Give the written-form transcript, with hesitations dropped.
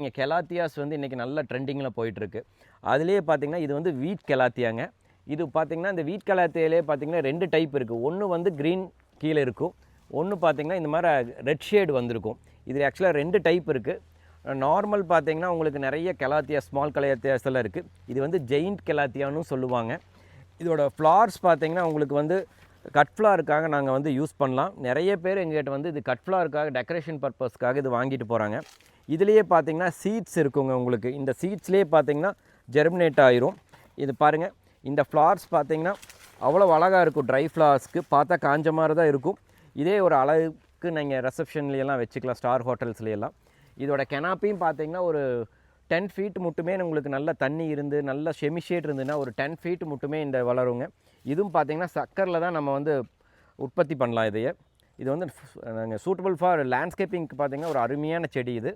இங்கே கெலாத்தியாஸ் வந்து இன்றைக்கி நல்ல ட்ரெண்டிங்கில் போயிட்டுருக்கு. அதுலேயே பார்த்திங்கன்னா இது வந்து வீட் கெலாத்தியாங்க. இது பார்த்திங்கன்னா இந்த வீட் கெலாத்தியாலே பார்த்திங்கன்னா 2 டைப் இருக்குது. ஒன்று வந்து க்ரீன் கீழே இருக்கும், ஒன்று பார்த்திங்கன்னா இந்த மாதிரி ரெட் ஷேடு வந்திருக்கும். இதில் ஆக்சுவலாக 2 டைப் இருக்குது. நார்மல் பார்த்திங்கன்னா உங்களுக்கு நிறைய கெலாத்தியா ஸ்மால் கெலாத்தியாஸ் எல்லாம் இருக்குது. இது வந்து ஜெயிண்ட் கெலாத்தியான்னு சொல்லுவாங்க. இதோட ஃப்ளார்ஸ் பார்த்திங்கன்னா உங்களுக்கு வந்து கட் ஃப்ளாருக்காக நாங்கள் வந்து யூஸ் பண்ணலாம். நிறைய பேர் எங்கள்கிட்ட வந்து இது கட் ஃப்ளாருக்காக டெக்கரேஷன் பர்பஸ்க்காக இது வாங்கிட்டு போகிறாங்க. இதுலேயே பார்த்திங்கன்னா சீட்ஸ் இருக்குங்க. உங்களுக்கு இந்த சீட்ஸ்லேயே பார்த்திங்கன்னா ஜெர்மினேட் ஆயிரும். இது பாருங்கள், இந்த ஃப்ளார்ஸ் பார்த்திங்கன்னா அவ்வளோ அழகாக இருக்கும். ட்ரை ஃப்ளார்ஸ்க்கு பார்த்தா காஞ்ச மாதிரி தான் இருக்கும். இதே ஒரு அழகுக்கு நீங்கள் ரிசப்ஷன்லையெல்லாம் வச்சுக்கலாம், ஸ்டார் ஹோட்டல்ஸ்லையெல்லாம். இதோட கெனாப்பியும் பார்த்திங்கன்னா ஒரு 10 ஃபீட் மட்டுமே உங்களுக்கு நல்ல தண்ணி இருந்து நல்ல ஷெமிஷேட் இருந்ததுன்னா ஒரு 10 ஃபீட் மட்டுமே இந்த வளருங்க. இதுவும் பார்த்திங்கன்னா சக்கரில் தான் நம்ம வந்து உற்பத்தி பண்ணலாம் இதையே. இது வந்து நாங்கள் சூட்டபிள் ஃபார் லேண்ட்ஸ்கேப்பிங்க்கு பார்த்திங்கன்னா ஒரு அருமையான செடி இது.